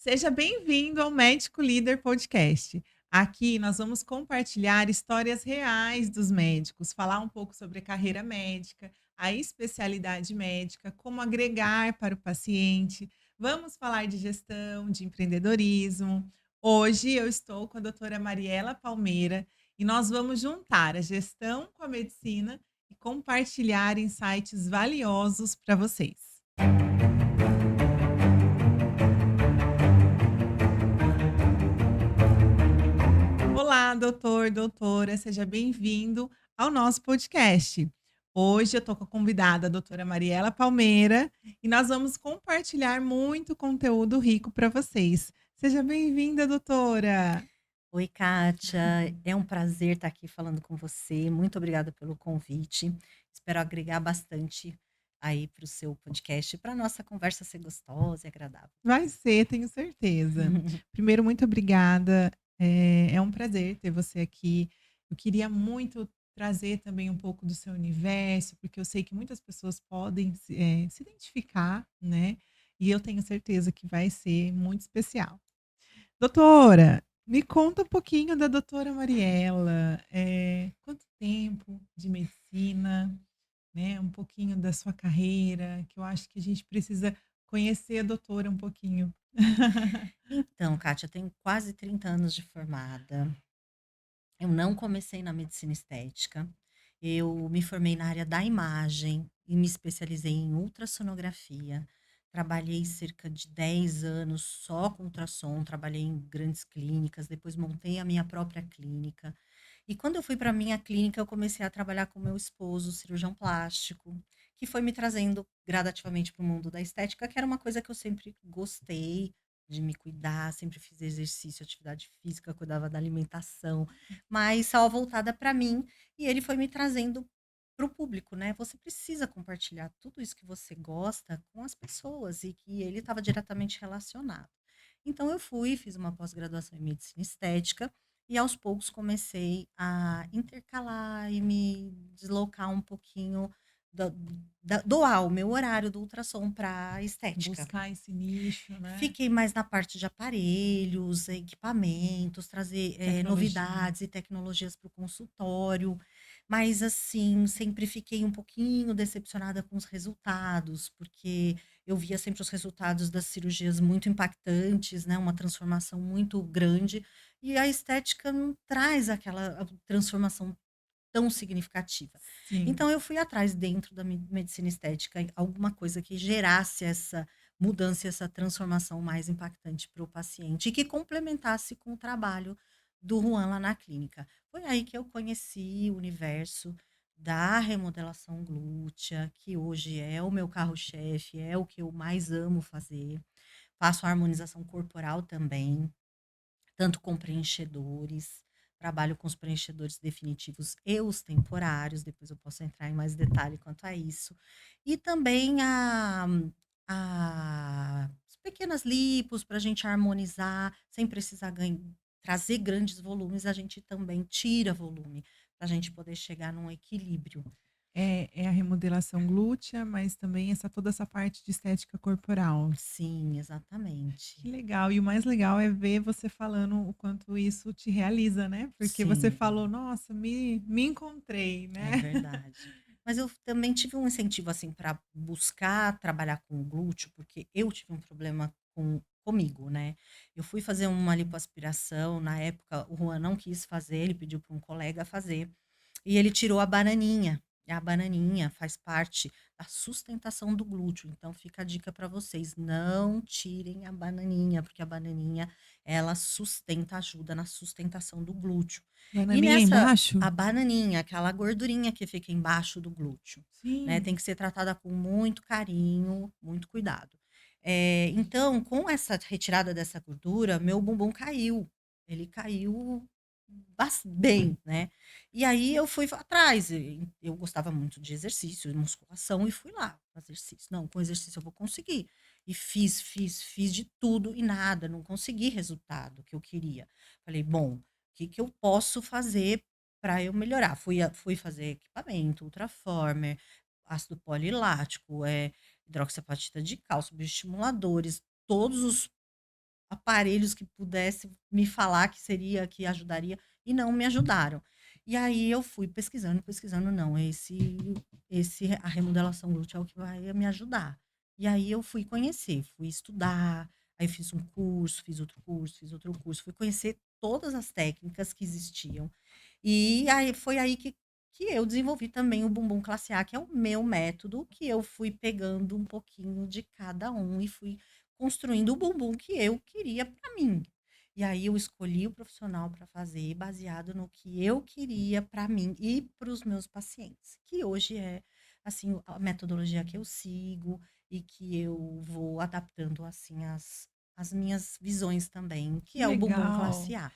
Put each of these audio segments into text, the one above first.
Seja bem-vindo ao Médico Líder Podcast. Aqui nós vamos compartilhar histórias reais dos médicos, falar um pouco sobre a carreira médica, a especialidade médica, como agregar para o paciente. Vamos falar de gestão, de empreendedorismo. Hoje eu estou com a doutora Mariela Palmeira e nós vamos juntar a gestão com a medicina e compartilhar insights valiosos para vocês. Olá, doutor, doutora, seja bem-vindo ao nosso podcast. Hoje eu estou com a convidada, a doutora Mariela Palmeira, e nós vamos compartilhar muito conteúdo rico para vocês. Seja bem-vinda, doutora. Oi, Kátia. É um prazer estar aqui falando com você. Muito obrigada pelo convite. Espero agregar bastante aí para o seu podcast, para a nossa conversa ser gostosa e agradável. Vai ser, tenho certeza. Primeiro, muito obrigada. É um prazer ter você aqui. Eu queria muito trazer também um pouco do seu universo, porque eu sei que muitas pessoas podem se identificar, né? E eu tenho certeza que vai ser muito especial. Doutora, me conta um pouquinho da doutora Mariela. Quanto tempo de medicina? Né, um pouquinho da sua carreira, que eu acho que a gente precisa conhecer a doutora um pouquinho. Então, Kátia, eu tenho quase 30 anos de formada. Eu não comecei na medicina estética. Eu me formei na área da imagem e me especializei em ultrassonografia. Trabalhei cerca de 10 anos só com ultrassom, trabalhei em grandes clínicas, depois montei a minha própria clínica. E quando eu fui para minha clínica, eu comecei a trabalhar com meu esposo, cirurgião plástico, que foi me trazendo gradativamente para o mundo da estética, que era uma coisa que eu sempre gostei de me cuidar, sempre fiz exercício, atividade física, cuidava da alimentação, mas só voltada para mim, e ele foi me trazendo para o público, né? Você precisa compartilhar tudo isso que você gosta com as pessoas e que ele estava diretamente relacionado. Então eu fui, fiz uma pós-graduação em medicina estética e aos poucos comecei a intercalar e me deslocar um pouquinho, da, doar o meu horário do ultrassom para estética. Buscar esse nicho, né, Fiquei mais na parte de aparelhos, equipamentos, trazer, tecnologia. novidades e tecnologias para o consultório, mas assim, sempre fiquei um pouquinho decepcionada com os resultados, porque eu via sempre os resultados das cirurgias muito impactantes, né, uma transformação muito grande, e a estética não traz aquela transformação tão significativa. Sim, Então eu fui atrás dentro da medicina estética, alguma coisa que gerasse essa mudança, essa transformação mais impactante para o paciente e que complementasse com o trabalho do Juan lá na clínica. Foi aí que eu conheci o universo da remodelação glútea, que hoje é o meu carro-chefe, é o que eu mais amo fazer. Faço a harmonização corporal também, tanto com preenchedores, trabalho com os preenchedores definitivos e os temporários, depois eu posso entrar em mais detalhe quanto a isso. E também as pequenas lipos para a gente harmonizar, sem precisar trazer grandes volumes, a gente também tira volume, para a gente poder chegar num equilíbrio. é a remodelação glútea, mas também toda essa parte de estética corporal. Sim, exatamente. Que legal, e o mais legal é ver você falando o quanto isso te realiza, né, porque você Sim. falou: "Nossa, me encontrei", É né. verdade. Mas eu também tive um incentivo, assim, para buscar trabalhar com o glúteo, porque eu tive um problema comigo, né. Eu fui fazer uma lipoaspiração, na época o Juan não quis fazer, ele pediu para um colega fazer, e ele tirou a bananinha, e a bananinha faz parte da sustentação do glúteo, então fica a dica para vocês, não tirem a bananinha, porque a bananinha ela sustenta, ajuda na sustentação do glúteo. E Bananinha nessa embaixo? a bananinha, aquela gordurinha que fica embaixo do glúteo, né, Sim. tem que ser tratada com muito carinho, muito cuidado. Então, com essa retirada dessa gordura, meu bumbum caiu, ele caiu bem, né. E aí eu fui atrás, eu gostava muito de exercício, de musculação e fui lá fazer exercício. Não, com exercício eu vou conseguir. E fiz de tudo e nada, não consegui resultado que eu queria. Falei: "Bom, o que que eu posso fazer para eu melhorar?". Fui fazer equipamento, ultraformer, ácido polilático, hidroxiapatita de cálcio, bioestimuladores, todos os aparelhos que pudesse me falar que seria, que ajudaria, e não me ajudaram. E aí eu fui pesquisando, pesquisando, não, a remodelação glútea é o que vai me ajudar. E aí eu fui conhecer, fui estudar, aí fiz um curso, fiz outro curso, fiz outro curso, fui conhecer todas as técnicas que existiam. E aí foi aí que eu desenvolvi também o bumbum classe A, que é o meu método, que eu fui pegando um pouquinho de cada um e fui construindo o bumbum que eu queria para mim. E aí eu escolhi o profissional para fazer baseado no que eu queria para mim e para os meus pacientes, que hoje é assim a metodologia que eu sigo e que eu vou adaptando assim as minhas visões também, que Que é o bumbum legal. classe A.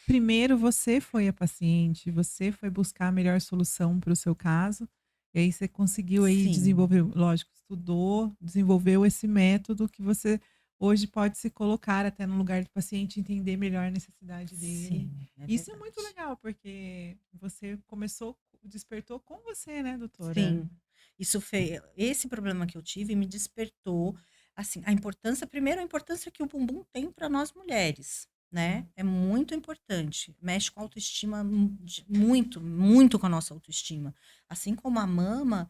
Primeiro você foi a paciente, você foi buscar a melhor solução para o seu caso, e aí você conseguiu aí Sim. desenvolver, lógico, estudou, desenvolveu esse método que você hoje pode se colocar até no lugar do paciente, entender melhor a necessidade dele. Sim, é Isso é muito verdade. legal, porque você começou, despertou com você, né, doutora? Sim, isso fe esse problema que eu tive me despertou, assim, a importância, primeiro, a importância que o bumbum tem para nós mulheres, né, é muito importante, mexe com a autoestima, muito, muito com a nossa autoestima. Assim como a mama,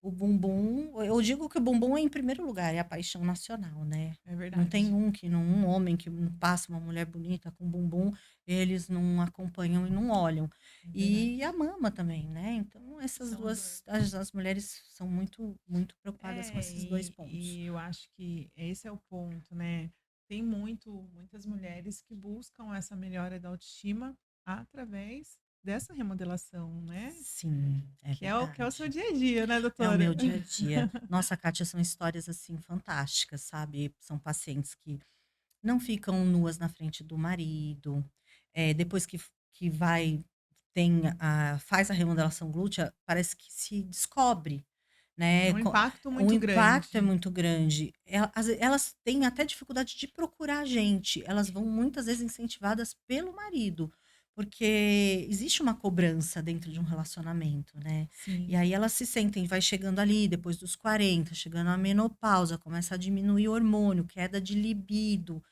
o bumbum, eu digo que o bumbum é em primeiro lugar, é a paixão nacional, né. É Não tem verdade. um homem que não passa uma mulher bonita com bumbum, eles não acompanham e não olham. É E verdade. a mama também, né, então essas São 2. 2, as mulheres são muito muito preocupadas com É, esses 2 pontos. e eu acho que esse é o ponto, né. Tem muitas mulheres que buscam essa melhora da autoestima através dessa remodelação, né, Sim, é que é o seu verdade. dia a dia, né, É o meu doutora? dia a dia. Nossa, Kátia, são histórias, assim, fantásticas, sabe. São pacientes que não ficam nuas na frente do marido, depois que vai, faz a remodelação glútea, parece que se descobre, É né, um impacto o muito impacto é grande. muito grande. Elas têm até dificuldade de procurar a gente, elas vão muitas vezes incentivadas pelo marido, porque existe uma cobrança dentro de um relacionamento, né. E Sim. aí elas se sentem, vai chegando ali depois dos 40, chegando à menopausa, começa a diminuir o hormônio, queda de libido,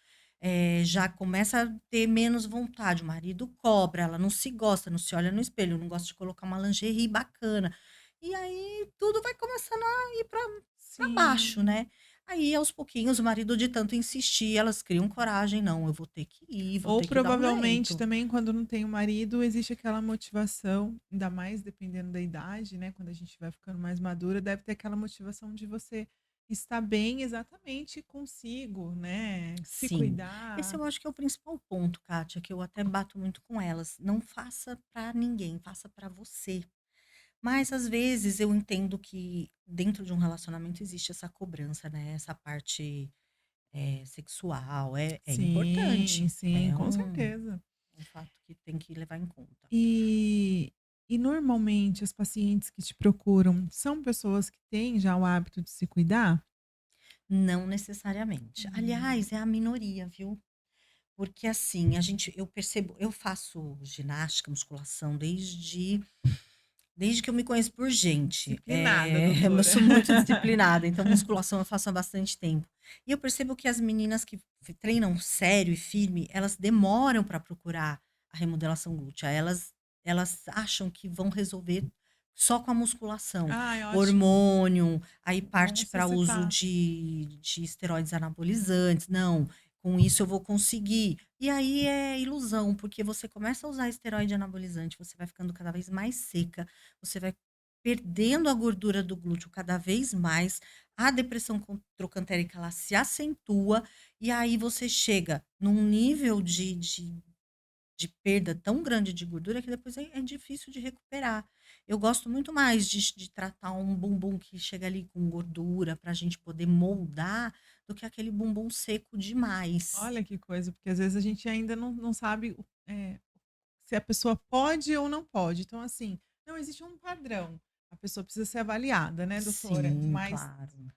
já começa a ter menos vontade, o marido cobra, ela não se gosta, não se olha no espelho, não gosta de colocar uma lingerie bacana. E aí tudo vai começando a ir para baixo, Sim. né. Aí aos pouquinhos o marido de tanto insistir, elas criam coragem: "Não, eu vou ter que ir, vou Ou ter que dar um provavelmente jeito". também quando não tem o marido, existe aquela motivação, ainda mais dependendo da idade, né, quando a gente vai ficando mais madura, deve ter aquela motivação de você estar bem exatamente consigo, né, se Sim, esse cuidar. eu acho que é o principal ponto, Kátia, que eu até bato muito com elas, não faça para ninguém, faça para você. Mas às vezes eu entendo que dentro de um relacionamento existe essa cobrança, né, essa parte, sexual, é Sim, importante, sim, é com um certeza. fato que tem que levar em conta. E e normalmente as pacientes que te procuram são pessoas que têm já o hábito de se cuidar? Não necessariamente. Hum. Aliás, é a minoria, viu. Porque assim, eu percebo, eu faço ginástica, musculação desde que eu me conheço por gente. Disciplinada, Eu doutora. sou muito disciplinada, então musculação eu faço há bastante tempo. E eu percebo que as meninas que treinam sério e firme, elas demoram para procurar a remodelação glútea. Elas acham que vão resolver só com a musculação. Ai, ótimo. Hormônio, aí Bom parte você para uso citar. de esteroides anabolizantes. Não, com isso eu vou conseguir. E aí é ilusão, porque você começa a usar esteroide anabolizante, você vai ficando cada vez mais seca, você vai perdendo a gordura do glúteo cada vez mais, a depressão trocantérica ela se acentua, e aí você chega num nível de perda tão grande de gordura que depois é difícil de recuperar. Eu gosto muito mais de tratar um bumbum que chega ali com gordura para a gente poder moldar, do que aquele bumbum seco demais. Olha que coisa, porque às vezes a gente ainda não sabe se a pessoa pode ou não pode. Então, assim, não existe um padrão. A pessoa precisa ser avaliada, né, doutora? Sim, Mas claro.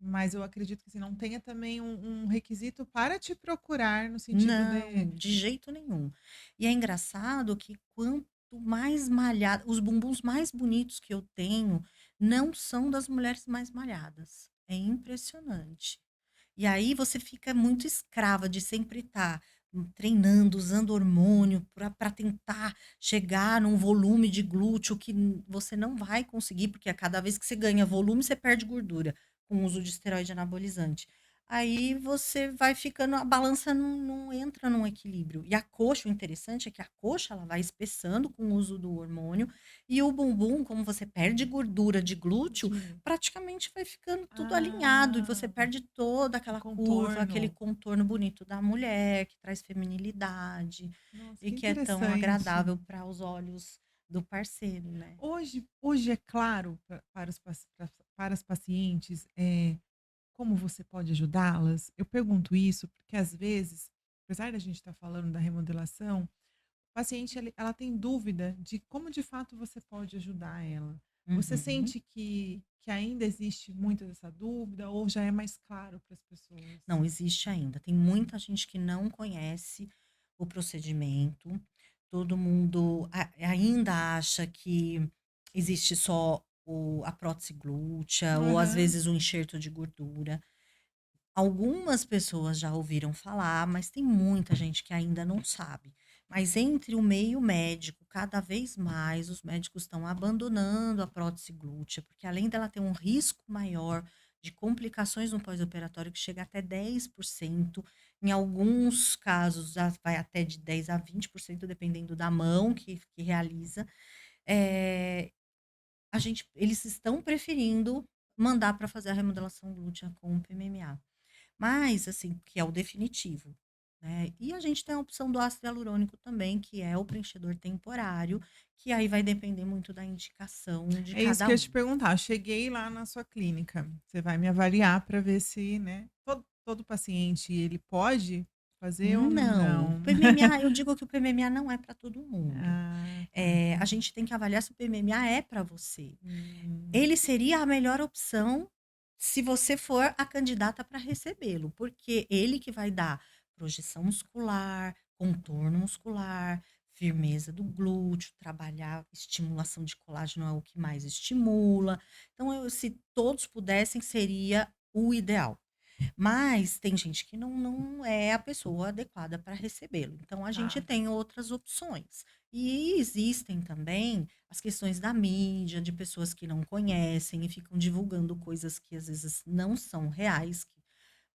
mas eu acredito que assim, não tenha também um requisito para te procurar no sentido de Não, de jeito nenhum. E é engraçado que quanto mais malhada, os bumbuns mais bonitos que eu tenho não são das mulheres mais malhadas. É impressionante. E aí você fica muito escrava de sempre estar treinando, usando hormônio para tentar chegar num volume de glúteo que você não vai conseguir, porque a cada vez que você ganha volume, você perde gordura com o uso de esteroide anabolizante. Aí você vai ficando, a balança não entra num equilíbrio. E a coxa, o interessante é que a coxa ela vai espessando com o uso do hormônio e o bumbum, como você perde gordura de glúteo, De praticamente vai ficando tudo alinhado e você ah, perde toda o aquela curva, aquele contorno. contorno bonito da mulher, que traz feminilidade Nossa, e que que é tão interessante. agradável para os olhos do parceiro, né. Hoje é claro para os para as pacientes, como você pode ajudá-las? Eu pergunto isso porque, às vezes, apesar da gente estar falando da remodelação, o paciente ela tem dúvida de como de fato você pode ajudar ela. Você Uhum. sente que ainda existe muita dessa dúvida ou já é mais claro para as pessoas? Não, existe ainda. Tem muita gente que não conhece o procedimento. Todo mundo ainda acha que existe só a prótese glútea ou às Aham. vezes o enxerto de gordura. Algumas pessoas já ouviram falar, mas tem muita gente que ainda não sabe. Mas entre o meio médico, cada vez mais os médicos estão abandonando a prótese glútea, porque além dela ter um risco maior de complicações no pós-operatório, que chega até 10%, em alguns casos já vai até de 10 a 20%, dependendo da mão que realiza. eh, eles estão preferindo mandar para fazer a remodelação glútea com o PMMA. Mas, assim, que é o definitivo, né. E a gente tem a opção do ácido hialurônico também, que é o preenchedor temporário, que aí vai depender muito da indicação de É isso que cada eu ia te um. perguntar. Eu cheguei lá na sua clínica, você vai me avaliar para ver se, né, todo paciente ele pode fazer ou Não, o não? PMMA eu digo que o PMMA não é para todo mundo. Ah, tá, A entendi. gente tem que avaliar se o PMMA é para você. Hum, Ele seria a melhor opção se você for a candidata para recebê-lo, porque ele que vai dar projeção muscular, contorno muscular, firmeza do glúteo, trabalhar estimulação de colágeno é o que mais estimula. Então, se todos pudessem, seria o ideal. Mas tem gente que não é a pessoa adequada para recebê-lo. Então a gente tá. tem outras opções. E existem também as questões da mídia, de pessoas que não conhecem e ficam divulgando coisas que às vezes não são reais, que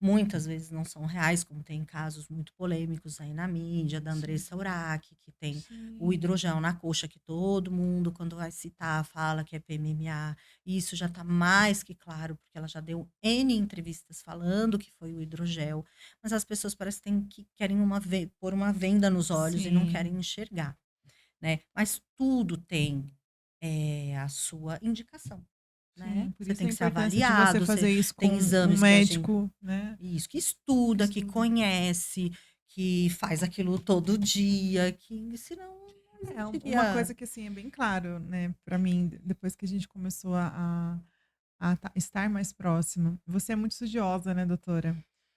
muitas vezes não são reais, como tem casos muito polêmicos aí na mídia, da Sim, Andressa Urach, que tem o sim. hidrogel na coxa, que todo mundo, quando vai citar, fala que é PMMA. E isso já está mais que claro, porque ela já deu N entrevistas falando que foi o hidrogel, mas as pessoas parece que querem pôr uma venda nos olhos e não Sim, querem enxergar, né. Mas tudo tem, a sua indicação, né. sim. Por Você isso tem a que ser importância de você avaliado, você fazer isso com tem um exames que a gente médico, né, isso, que que estuda, que estuda. conhece, que faz aquilo todo dia, que senão não É, uma existiria. coisa que, assim, é bem claro, né, para mim, depois que a gente começou a estar mais próximo. Você é muito estudiosa, né, doutora?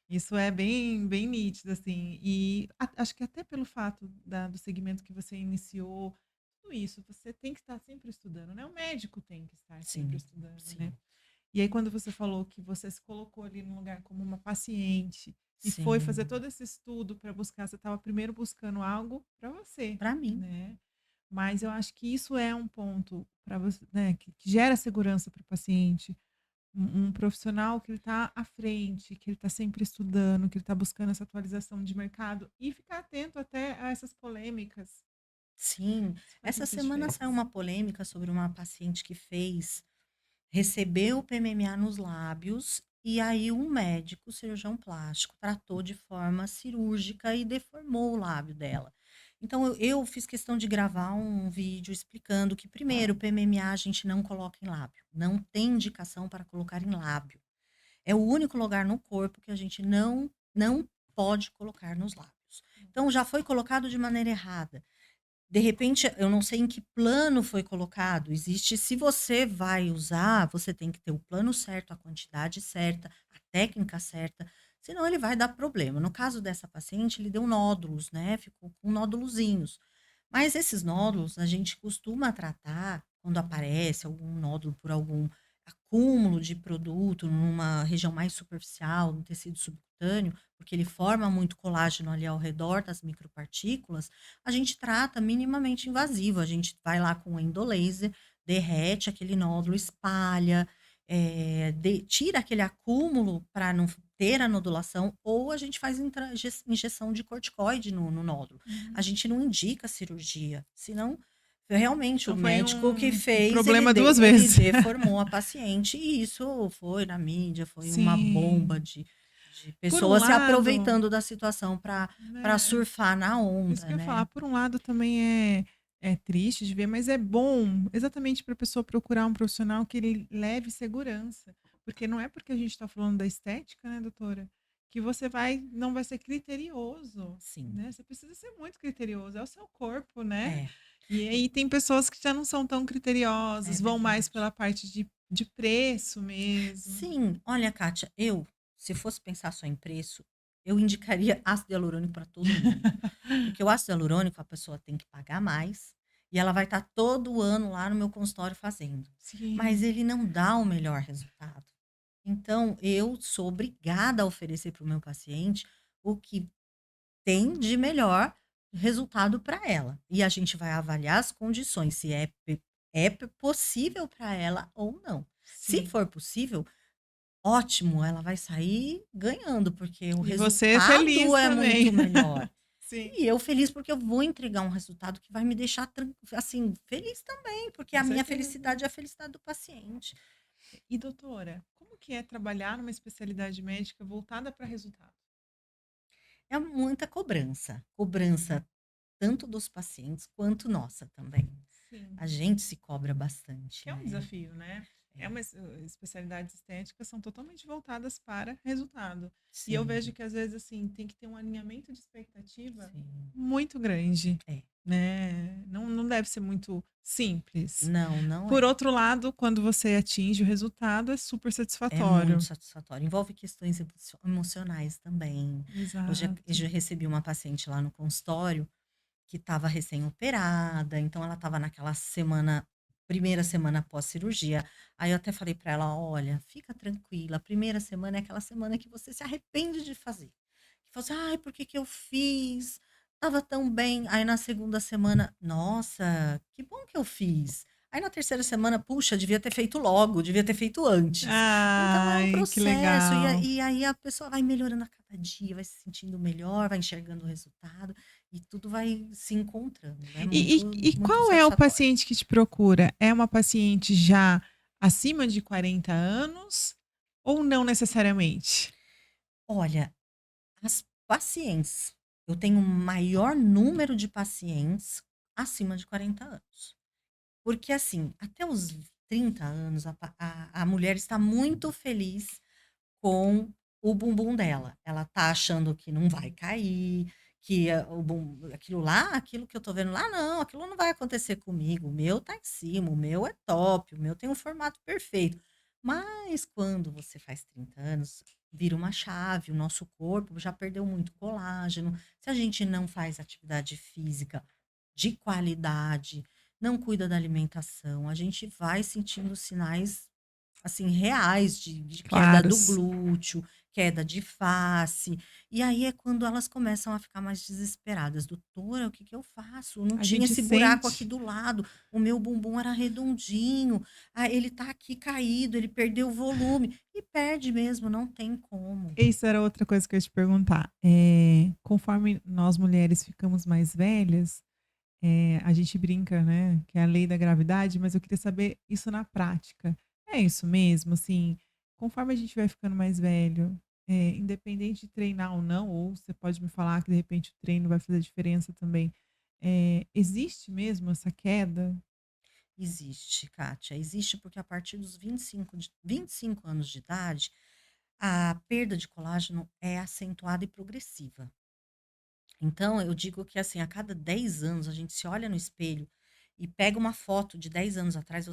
Isso é bem nítido, assim, e acho que até pelo fato do segmento que você iniciou, tudo isso, você tem que estar sempre estudando, né, o médico tem que estar sempre Sim, estudando, né. sim, E aí quando você falou que você se colocou ali no lugar como uma paciente, e foi fazer sim, todo esse estudo para buscar, você estava primeiro buscando algo para você, pra mim. né. Mas eu acho que isso é um ponto para você, né, que gera segurança para o paciente, um profissional que ele está à frente, que ele está sempre estudando, que ele está buscando essa atualização de mercado e ficar atento até a essas polêmicas. Sim, Isso faz essa muita semana saiu diferença. uma polêmica sobre uma paciente que recebeu o PMMA nos lábios, e aí um médico, cirurgião plástico, tratou de forma cirúrgica e deformou o lábio dela. Então eu fiz questão de gravar um vídeo explicando que primeiro o PMMA a gente não coloca em lábio, não tem indicação para colocar em lábio. É o único lugar no corpo que a gente não pode colocar nos lábios. Então já foi colocado de maneira errada. De repente, eu não sei em que plano foi colocado, existe, se você vai usar, você tem que ter o plano certo, a quantidade certa, a técnica certa, senão ele vai dar problema. No caso dessa paciente, ele deu nódulos, né, ficou com nódulozinhos. Mas esses nódulos a gente costuma tratar quando aparece algum nódulo por algum acúmulo de produto numa região mais superficial, no tecido subcutâneo, porque ele forma muito colágeno ali ao redor das micropartículas, a gente trata minimamente invasivo. A gente vai lá com o endolaser, derrete aquele nódulo, espalha, tira aquele acúmulo para não ter a nodulação, ou a gente faz injeção de corticoide no nódulo. A Uhum. gente não indica cirurgia, senão realmente o Então foi médico que um fez, problema duas ele vezes. deformou a paciente, e isso foi na mídia, foi uma bomba Sim. de Por um pessoas se lado, aproveitando da situação para né, surfar na isso que onda, eu ia falar, né. por um lado também é triste de ver, mas é bom exatamente para a pessoa procurar um profissional que ele leve segurança, porque não é porque a gente está falando da estética, né, doutora, que você não vai ser criterioso, Sim, né, você precisa ser muito criterioso, é o seu corpo, né. é, E e aí tem pessoas que já não são tão é criteriosas, vão mais verdade. pela parte de preço mesmo. Sim, olha, Kátia, se fosse pensar só em preço, eu indicaria ácido hialurônico para todo mundo. Porque o ácido hialurônico a pessoa tem que pagar mais, e ela vai estar todo ano lá no meu consultório fazendo, mas Sim. ele não dá o melhor resultado. Então eu sou obrigada a oferecer para o meu paciente o que tem de melhor resultado para ela. E a gente vai avaliar as condições, se possível para ela ou não. Se Sim. for possível, ótimo, ela vai sair ganhando, porque o E você é resultado feliz é também. muito melhor. Sim, E eu feliz, porque eu vou entregar um resultado que vai me deixar assim, feliz também, porque com a minha certeza. felicidade é a felicidade do paciente. E doutora, como que é trabalhar numa especialidade médica voltada para resultado? É muita cobrança, cobrança tanto dos pacientes quanto nossa também. Sim. A gente se cobra bastante, Que é um né. desafio, né. É É, uma especialidades estéticas são totalmente voltadas para resultado. E eu vejo sim, que às vezes, assim, tem que ter um alinhamento de expectativa sim. muito grande, É. né. Não deve ser muito simples. Não, não Por é. outro lado, quando você atinge o resultado, é super É muito satisfatório. satisfatório. Envolve questões emocionais também. Eu Exato. já recebi uma paciente lá no consultório que estava recém-operada, então ela estava naquela semana, primeira semana pós-cirurgia. Aí eu até falei para ela: "Olha, fica tranquila, a primeira semana é aquela semana que você se arrepende de fazer. Que você: 'Ai, por que que eu fiz? Estava tão bem'". Aí na segunda semana: "Nossa, que bom que eu fiz". Aí na terceira semana: "Puxa, devia ter feito logo, devia ter feito antes". Então é um Ai, que processo, legal. e aí a pessoa vai melhorando a cada dia, vai se sentindo melhor, vai enxergando o resultado. E tudo vai se encontrando, é E muito qual é o satisfatório. paciente que te procura? É uma paciente já acima de 40 anos ou não necessariamente? Olha, as pacientes, eu tenho um maior número de pacientes acima de 40 anos. Porque, assim, até os 30 anos, a mulher está muito feliz com o bumbum dela. Ela tá achando que não vai cair, que aquilo lá, aquilo que eu tô vendo lá, não, aquilo não vai acontecer comigo. O meu tá em cima, o meu é top, o meu tem um formato perfeito. Mas quando você faz 30 anos, vira uma chave, o nosso corpo já perdeu muito colágeno. Se a gente não faz atividade física de qualidade, não cuida da alimentação, a gente vai sentindo sinais, assim, reais de queda do Claros. glúteo, queda de face, e aí é quando elas começam a ficar mais desesperadas: "Doutora, o que que eu faço? Não A tinha gente esse buraco aqui sente. do lado, o meu bumbum era redondinho, ah, ele tá aqui caído, ele perdeu o volume", e perde mesmo, não tem como. Isso era outra coisa que eu ia te perguntar. Conforme nós mulheres ficamos mais velhas, a gente brinca, né, que é a lei da gravidade, mas eu queria saber isso na prática. É isso mesmo? Assim, conforme a gente vai ficando mais velho, independente de treinar ou não, ou você pode me falar que de repente o treino vai fazer diferença também, existe mesmo essa queda? Existe, Kátia, existe, porque a partir dos 25 anos de idade, a perda de colágeno é acentuada e progressiva. Então, eu digo que, assim, a cada 10 anos a gente se olha no espelho e pega uma foto de 10 anos atrás,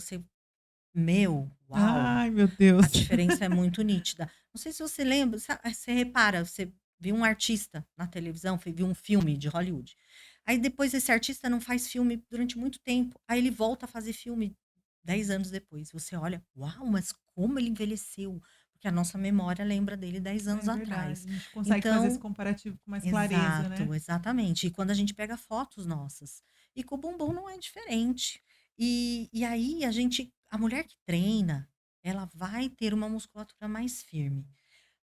meu, uau, Ai, meu a Deus. diferença é muito nítida. Não sei se você lembra, você repara, você viu um artista na televisão, viu um filme de Hollywood. Aí depois esse artista não faz filme durante muito tempo, aí ele volta a fazer filme 10 anos depois. Você olha, uau, mas como ele envelheceu, porque a nossa memória lembra dele 10 É anos verdade, atrás. a gente consegue fazer esse Então comparativo com mais clareza, né. exato, exatamente. E quando a gente pega fotos nossas, e com o bumbum não é diferente. E aí a mulher que treina, ela vai ter uma musculatura mais firme,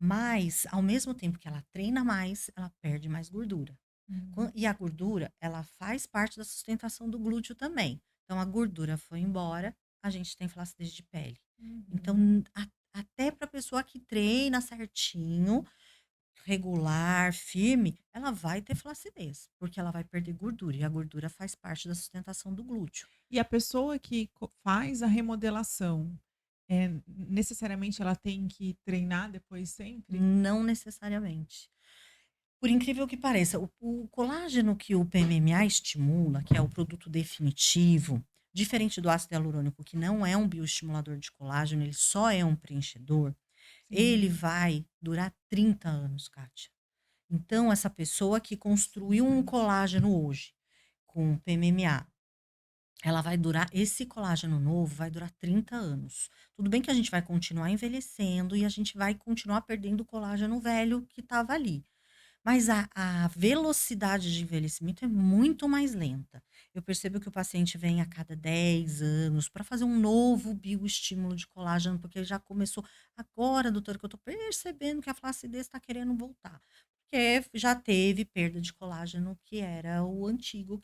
mas ao mesmo tempo que ela treina mais, ela perde mais gordura. Hum, E a gordura, ela faz parte da sustentação do glúteo também. Então a gordura foi embora, a gente tem flacidez de pele. Então, uhum. até para a pessoa que treina certinho, regular, firme, ela vai ter flacidez, porque ela vai perder gordura, e a gordura faz parte da sustentação do glúteo. E a pessoa que faz a remodelação, necessariamente ela tem que treinar depois sempre? Não necessariamente. Por incrível que pareça, o colágeno que o PMMA estimula, que é o produto definitivo, diferente do ácido hialurônico, que não é um bioestimulador de colágeno, ele só é um preenchedor, ele Sim, vai durar 30 anos, Kátia. Então, essa pessoa que isso é construiu um bastante. colágeno hoje com PMMA, ela vai durar esse colágeno novo vai durar 30 anos. Tudo bem que a gente vai continuar envelhecendo e a gente vai continuar perdendo o colágeno velho que estava ali. Mas a velocidade de envelhecimento é muito mais lenta. Eu percebo que o paciente vem a cada 10 anos para fazer um novo bioestímulo de colágeno, porque já começou. Agora, doutora, que eu estou percebendo que a flacidez está querendo voltar. Porque já teve perda de colágeno, que era o antigo,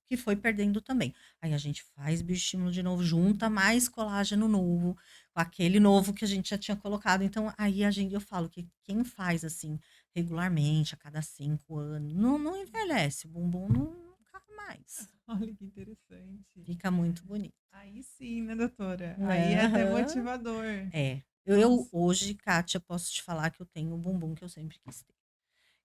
que foi perdendo também. Aí a gente faz bioestímulo de novo, junta mais colágeno novo, com aquele novo que a gente já tinha colocado. Então, aí eu falo que quem faz assim regularmente, a cada 5 anos. Não envelhece, o bumbum não cai mais. Olha que interessante. Fica muito bonito. Aí sim, né, doutora? Aí é até Aham. motivador. É. Eu Nossa, hoje, Kátia, posso te falar que eu tenho o bumbum que eu sempre quis ter.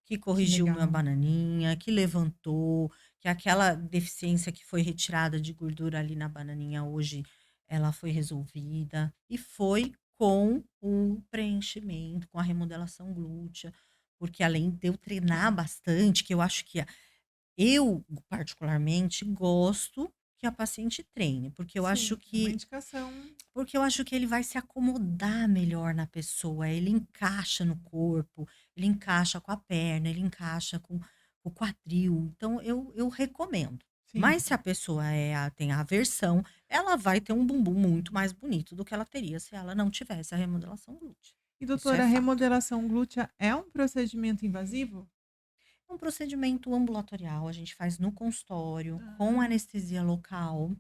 Que que corrigiu minha legal. bananinha, que levantou, que aquela deficiência que foi retirada de gordura ali na bananinha hoje, ela foi resolvida. E foi com o preenchimento, com a remodelação glútea, porque além de eu treinar bastante, que eu acho que eu particularmente gosto que a paciente treine, Sim, é uma indicação. porque eu acho que ele vai se acomodar melhor na pessoa, ele encaixa no corpo, ele encaixa com a perna, ele encaixa com o quadril, então eu recomendo. Sim. Mas se a pessoa tem a aversão, ela vai ter um bumbum muito mais bonito do que ela teria se ela não tivesse a remodelação glútea. E Isso é doutora, a fato. remodelação glútea é um procedimento invasivo? É um procedimento ambulatorial, a gente faz no consultório, com Ah, anestesia local.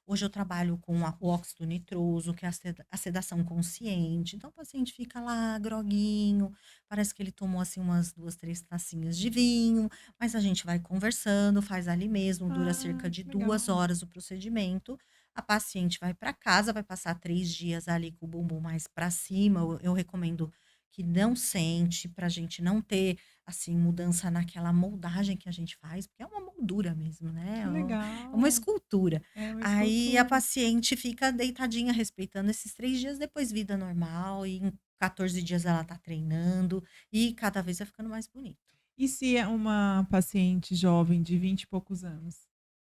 Hoje eu trabalho com o óxido nitroso, que é a sedação consciente. Então o paciente fica lá groguinho, parece que ele tomou assim umas 2, 3 tacinhas de vinho, mas a gente vai conversando, faz ali mesmo, dura cerca de que 2 legal. horas o procedimento. A paciente vai para casa, vai passar 3 dias ali com o bumbum mais para cima. Eu recomendo que não sente, para a gente não ter assim, mudança naquela moldagem que a gente faz, porque é uma moldura mesmo, né, Que é uma legal. escultura. É uma Aí a escultura. paciente fica deitadinha respeitando esses 3 dias, depois vida normal e em 14 dias ela tá treinando e cada vez vai ficando mais bonito. E se é uma paciente jovem de 20 e poucos anos,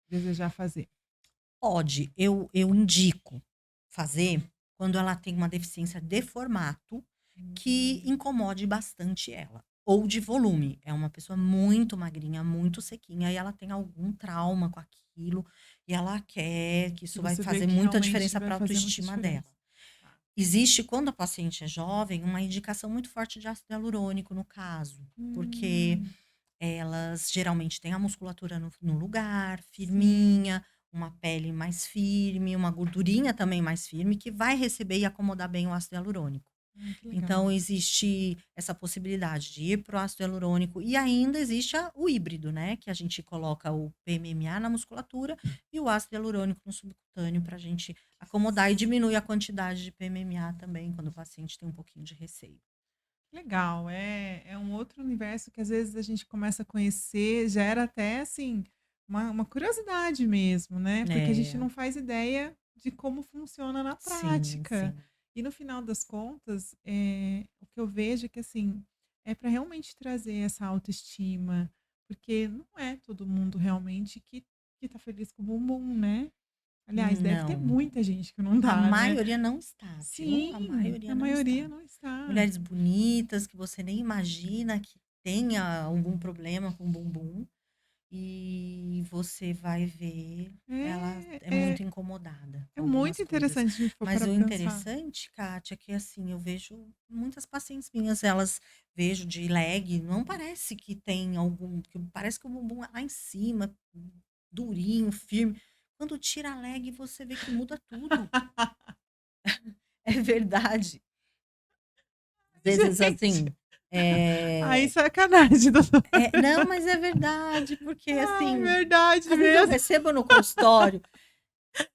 desejar fazer? Pode, eu indico fazer quando ela tem uma deficiência de formato que Hum, incomode bastante ela, ou de volume. É uma pessoa muito magrinha, muito sequinha e ela tem algum trauma com aquilo e ela quer que que isso vai você vê fazer que muita realmente diferença vai para a fazer muita autoestima dela. diferença. Tá. Existe, quando a paciente é jovem, uma indicação muito forte de ácido hialurônico no caso, porque Hum, elas geralmente têm a musculatura no lugar, sim. firminha, uma pele mais firme, uma gordurinha também mais firme, que vai receber e acomodar bem o ácido hialurônico. Que legal. Então, existe essa possibilidade de ir para o ácido hialurônico e ainda existe o híbrido, né? Que a gente coloca o PMMA na musculatura e o ácido hialurônico no subcutâneo para a gente acomodar e diminui a quantidade de PMMA também quando o paciente tem um pouquinho de receio. Legal, é um outro universo que às vezes a gente começa a conhecer, gera até assim, uma curiosidade mesmo, né, porque a gente É, não faz ideia de como funciona na sim, prática. sim. E no final das contas, o que eu vejo é que assim, é para realmente trazer essa autoestima, porque não é todo mundo realmente que tá feliz com o bumbum, né. Aliás, deve ter Não, muita gente que não a tá, né? maioria não está, viu? A Sim, maioria a não maioria está. não está. Mulheres bonitas que você nem imagina que tenha algum problema com o bumbum, e você vai ver, ela é É, muito é, incomodada é com muito algumas coisas. interessante se a gente for Mas para o pensar. interessante, Kátia, é que assim, eu vejo muitas pacientes minhas, elas vejo de leg, não parece que tem algum, que parece que o bumbum é lá em cima, durinho, firme. Quando tira a leg, você vê que muda tudo. É verdade. Às vezes, Gente, assim, aí é, sacanagem, doutor. não, mas é verdade, porque Ai, assim, verdade às vezes eu mesmo. recebo no consultório,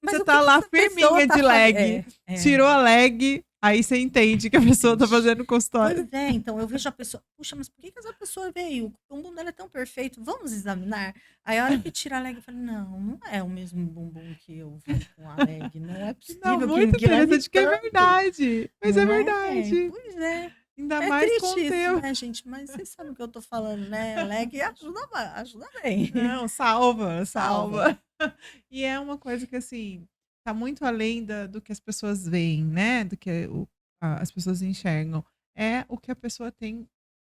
mas Você o que tá que lá essa pessoa firminha tá de fazendo? leg, tirou a leg, aí você entende que a pessoa tá Entende? fazendo consultório. Pois é, então eu vejo a pessoa, puxa, mas por que que essa pessoa veio? O bumbum dela é tão perfeito, vamos examinar? Aí a hora que tira a leg, eu falo, não, não é o mesmo bumbum que eu vi com a leg, não é Não, possível que muito engane interessante, que é tanto, verdade. Mas é não é? verdade. Pois é. Ainda É mais com triste o isso, tempo. né, gente? Mas vocês sabem o que eu tô falando, né? Leg ajuda, ajuda bem. Não, salva, Salva. salva. E é uma coisa que, assim, tá muito além do que as pessoas veem, né? Do que as pessoas enxergam. É o que a pessoa tem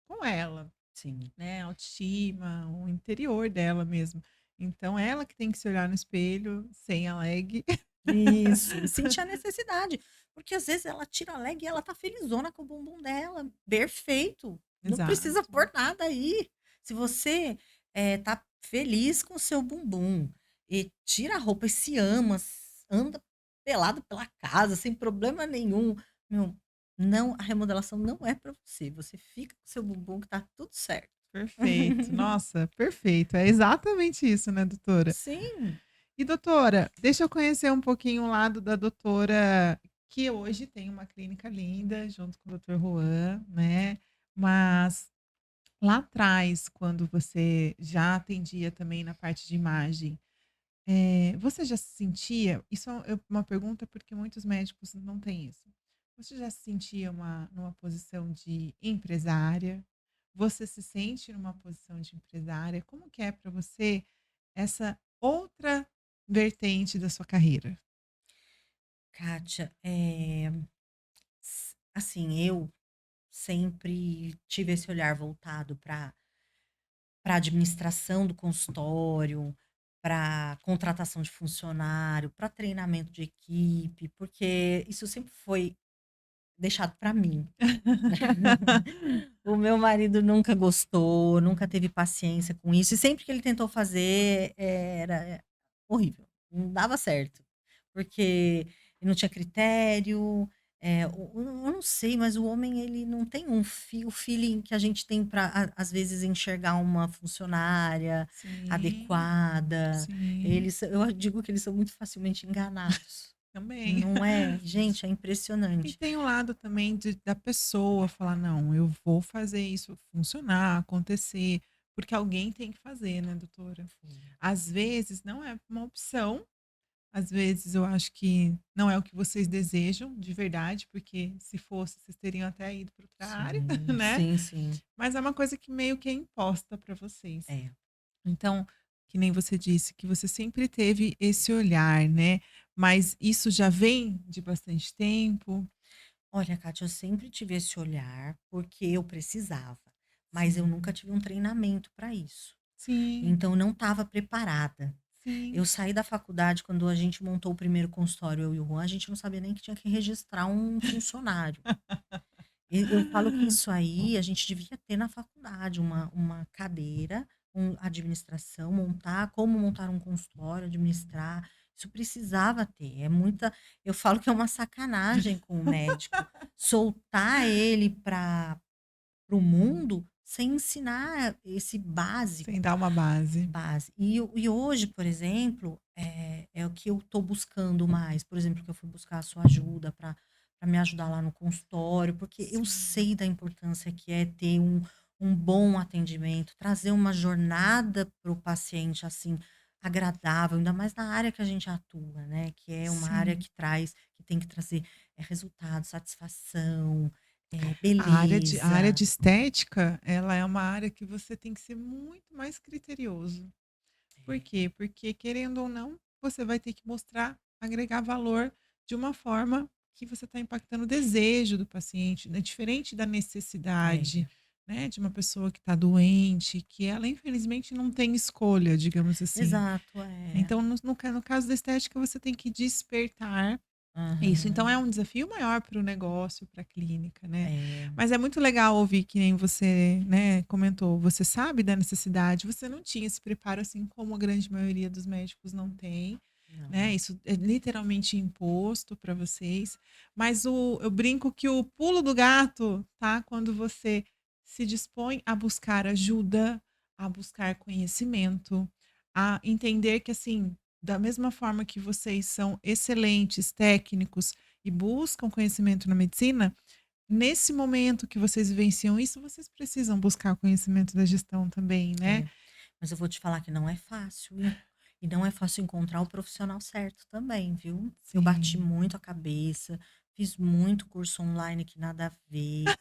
com ela, Sim. né? A autoestima, o interior dela mesmo. Então, ela que tem que se olhar no espelho sem a leg. Isso, e sentir a necessidade, porque às vezes ela tira a leg e ela tá felizona com o bumbum dela, perfeito, não precisa Exato. pôr nada aí. Se você, tá feliz com o seu bumbum e tira a roupa e se ama, anda pelado pela casa sem problema nenhum, meu, não, a remodelação não é pra você, você fica com o seu bumbum que tá tudo certo. Perfeito. Nossa, perfeito. É exatamente isso, né, doutora? Sim. E doutora, deixa eu conhecer um pouquinho o lado da doutora, que hoje tem uma clínica linda, junto com o doutor Juan, né? Mas lá atrás, quando você já atendia também na parte de imagem, você já se sentia? Isso é uma pergunta porque muitos médicos não têm isso. Você já se sentia numa posição de empresária? Você se sente numa posição de empresária? Como que é para você essa outra vertente da sua carreira? Kátia, assim, eu sempre tive esse olhar voltado para administração do consultório, para contratação de funcionário, para treinamento de equipe, porque isso sempre foi deixado para mim. O meu marido nunca gostou, nunca teve paciência com isso, e sempre que ele tentou fazer era horrível, não dava certo, porque ele não tinha critério, eu não sei, mas o homem ele não tem o feeling que a gente tem para às vezes enxergar uma funcionária Sim, adequada, sim, eu digo que eles são muito facilmente enganados, também. não é? Gente, é E impressionante. tem o lado também da pessoa falar: "Não, eu vou fazer isso funcionar, acontecer", porque alguém tem que fazer, né, doutora? Às vezes não é uma opção, às vezes eu acho que não é o que vocês desejam de verdade, porque se fosse vocês teriam até ido para outra área, Sim, né, sim, sim. mas é uma coisa que meio que é imposta para vocês. É. Então, que nem você disse, que você sempre teve esse olhar, né, mas isso já vem de bastante tempo? Olha, Kátia, eu sempre tive esse olhar, porque eu precisava, mas eu nunca Sim, tive um treinamento para isso. sim, Então, eu não estava preparada. Eu sim. saí da faculdade, quando a gente montou o primeiro consultório, eu e o Juan, a gente não sabia nem que tinha que registrar um funcionário. Eu falo que isso aí a gente devia ter na faculdade, uma cadeira, administração, montar, como montar um consultório, administrar. Isso precisava ter. É muita. Eu falo que é uma sacanagem com o médico soltar ele para o mundo sem ensinar esse Sem básico, dar uma base. base. E hoje, por exemplo, é o que eu estou buscando mais. Por exemplo, que eu fui buscar a sua ajuda para me ajudar lá no consultório, porque eu Sim, sei da importância que é ter um bom atendimento, trazer uma jornada para o paciente assim agradável, ainda mais na área que a gente atua, né? Que é uma área sim. que traz, que tem que trazer resultado, satisfação, A área de beleza. estética, ela é uma área que você tem que ser muito mais criterioso. Por É, quê? Porque querendo ou não, você vai ter que mostrar, agregar valor de uma forma que você está impactando o desejo do paciente, né, diferente da necessidade, É, né, de uma pessoa que está doente, que ela infelizmente não tem escolha, digamos assim. exato, é. Então no caso da estética você tem que despertar isso, então é Aham. um desafio maior para o negócio, para a clínica, né. É, Mas é muito legal ouvir que nem você, né, comentou, você sabe da necessidade, você não tinha esse preparo, assim como a grande maioria dos médicos não tem, né, não. isso é literalmente imposto para vocês, mas o eu brinco que o pulo do gato, tá, quando você se dispõe a buscar ajuda, a buscar conhecimento, a entender que, assim, da mesma forma que vocês são excelentes técnicos e buscam conhecimento na medicina, nesse momento que vocês vivenciam isso, vocês precisam buscar o conhecimento da gestão também, né. É. Mas eu vou te falar que não é fácil, e não é fácil encontrar o profissional certo também, viu. Eu bati Sim. muito a cabeça, fiz muito curso online que nada a ver.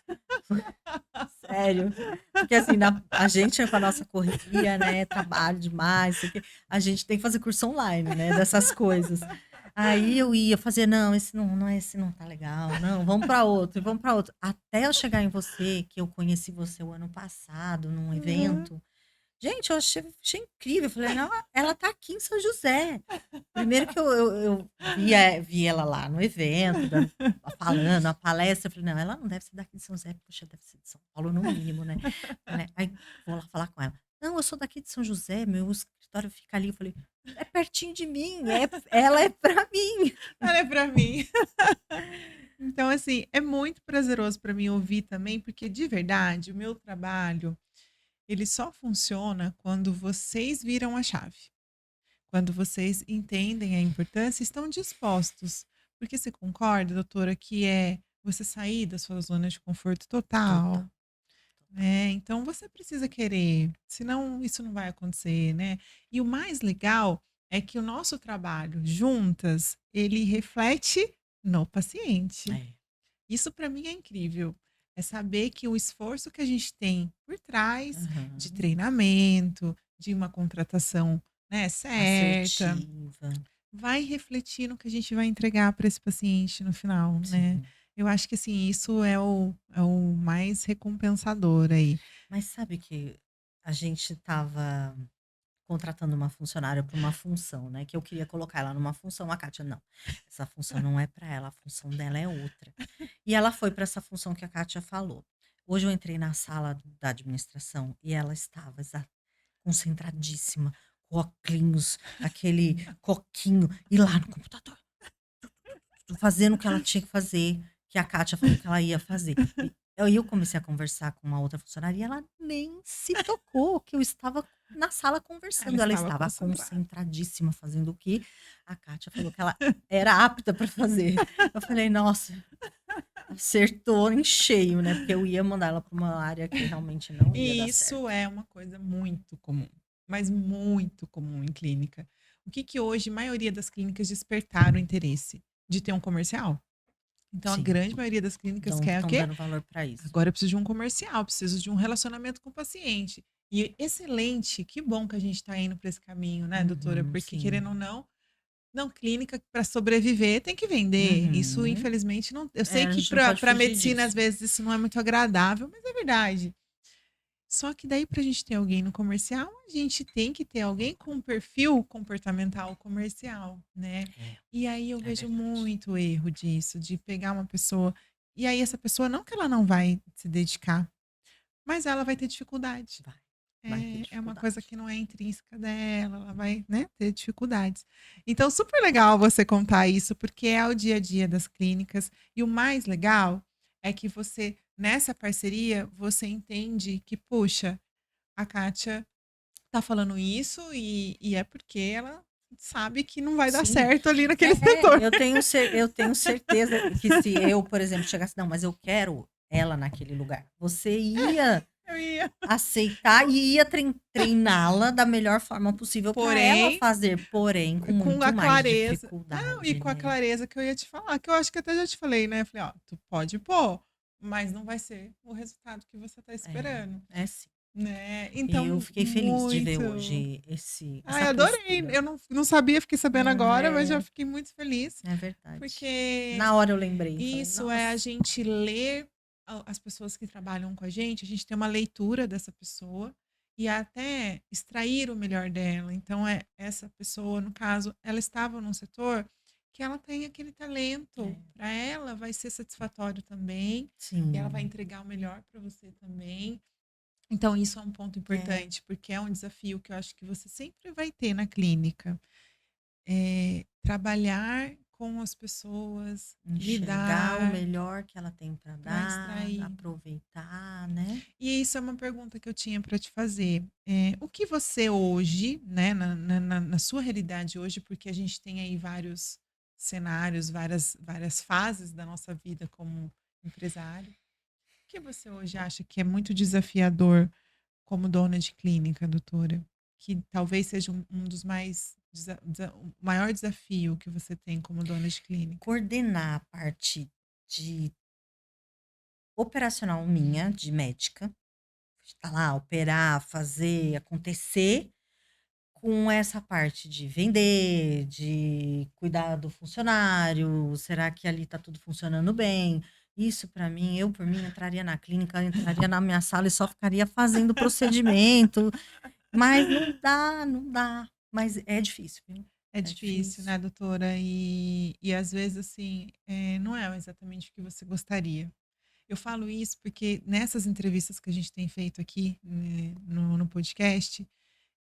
Sério. Porque assim, a gente com a nossa correria, né, trabalho demais, sei o quê, a gente tem que fazer curso online, né, dessas coisas. Aí eu ia fazer: "Não, esse não tá legal, não, vamos para outro, vamos para outro". Até eu chegar em você, que eu conheci você o ano passado num Aham. evento. Gente, eu achei incrível, eu falei: "Não, ela tá aqui em São José". Primeiro que eu vi ela lá no evento, dando falando a palestra, eu falei: "Não, ela não deve ser daqui de São José, poxa, deve ser de São Paulo no mínimo, né". Aí vou lá falar com ela: "Não, eu sou daqui de São José, meu escritório fica ali", eu falei: "É pertinho de mim, ela é pra mim". Olha é pra mim. Então, assim, é muito prazeroso para mim ouvir também, porque de verdade o meu trabalho, ele só funciona quando vocês viram a chave. Quando vocês entendem a importância e estão dispostos. Porque você concorda, doutora, que é você sair da sua zona de conforto Total, total, total. né? Então você precisa querer, senão isso não vai acontecer, né? E o mais legal é que o nosso trabalho juntas, ele reflete no paciente. É. Isso para mim é incrível. É saber que o esforço que a gente tem por trás de Aham. treinamento, de uma contratação, né, certa, Assertiva. vai refletir no que a gente vai entregar para esse paciente no final, né. Sim. Eu acho que, assim, isso é o mais recompensador aí. Mas sabe que a gente estava contratando uma funcionária para uma função, né, que eu queria colocar ela numa função, a Kátia: "Não, essa função não é para ela, a função dela é outra". E ela foi para essa função que a Kátia falou. Hoje eu entrei na sala da administração e ela estava concentradíssima, com óculinhos, aquele coquinho, e lá no computador, fazendo o que ela tinha que fazer, que a Kátia falou que ela ia fazer. E aí eu comecei a conversar com uma outra funcionária e ela nem se tocou que eu estava na sala Ela conversando, ela estava estava concentrada. concentradíssima fazendo o que a Kátia falou que ela era apta para fazer. Eu falei: "Nossa, acertou em cheio", né, porque eu ia mandar ela para uma área que realmente não ia E dar isso certo. é uma coisa muito comum, mas muito comum em clínica. O que que hoje a maioria das clínicas despertaram o interesse? De ter um comercial. Então a Sim, grande maioria das clínicas quer o estão quê? dando valor para isso. Agora eu preciso de um comercial, preciso de um relacionamento com o paciente. E excelente, que bom que a gente está indo para esse caminho, né, doutora? Uhum, Porque querendo sim. ou não, não, clínica para sobreviver tem que vender. Isso Uhum. infelizmente não, eu sei É, a que gente não para pode pra fugir medicina às disso. vezes isso não é muito agradável, mas é verdade. Só que daí para a gente ter alguém no comercial, a gente tem que ter alguém com um perfil comportamental comercial, né. É, E aí eu é vejo verdade. muito erro disso, de pegar uma pessoa e aí essa pessoa não que ela não vai se dedicar, mas ela vai ter dificuldade. Vai, vai ter É uma coisa dificuldade. que não é intrínseca dela, ela vai, né, ter dificuldades. Então super legal você contar isso, porque é o dia a dia das clínicas, e o mais legal é que você nessa parceria, você entende que, puxa, a Kátia tá falando isso e é porque ela sabe que não vai dar Sim. certo ali naquele setor. Eu tenho certeza que se eu, por exemplo, chegasse: "Não, mas eu quero ela naquele lugar", você ia Eu ia. aceitar e ia treiná-la da melhor forma possível para ela Porém, fazer, porém com com muito a mais clareza não, e dificuldade, com a né. clareza que eu ia te falar, que eu acho que até já te falei, né, falei: "Ó, tu pode pôr, mas não vai ser o resultado que você tá É, esperando". é sim. Né, Eu então fiquei feliz de ver muito. hoje esse Ai, essa adorei, postura. eu não sabia, fiquei sabendo agora, mas já É, fiquei muito feliz, é verdade. porque Na hora eu lembrei, falei: isso é a "Nossa". gente ler as pessoas que trabalham com a gente tem uma leitura dessa pessoa, e até extrair o melhor dela. Então, essa pessoa, no caso, ela estava num setor que ela tem aquele talento, É, para ela vai ser satisfatório também, e ela vai sim. entregar o melhor para você também. Então isso é um ponto É, importante, porque é um desafio que eu acho que você sempre vai ter na clínica. Trabalhar com as pessoas, enxergar o lidar melhor que ela tem para para dar, extrair. aproveitar, né. E isso é uma pergunta que eu tinha para te fazer. O que você hoje, né, na sua realidade hoje, porque a gente tem aí vários cenários, várias fases da nossa vida como empresário. O que você hoje acha que é muito desafiador como dona de clínica, doutora? Que talvez seja um dos mais o maior desafio que você tem como dona de clínica. Coordenar a parte de operacional minha, de médica, estar lá, operar, fazer acontecer, com essa parte de vender, de cuidar do funcionário, será que ali está tudo funcionando bem? Isso para mim, eu por mim entraria na clínica, entraria na minha sala e só ficaria fazendo procedimento, mas não dá, não dá. Mas é difícil, viu? É É difícil, difícil. né, doutora? E às vezes, assim, não é exatamente o que você gostaria. Eu falo isso porque nessas entrevistas que a gente tem feito aqui, no podcast,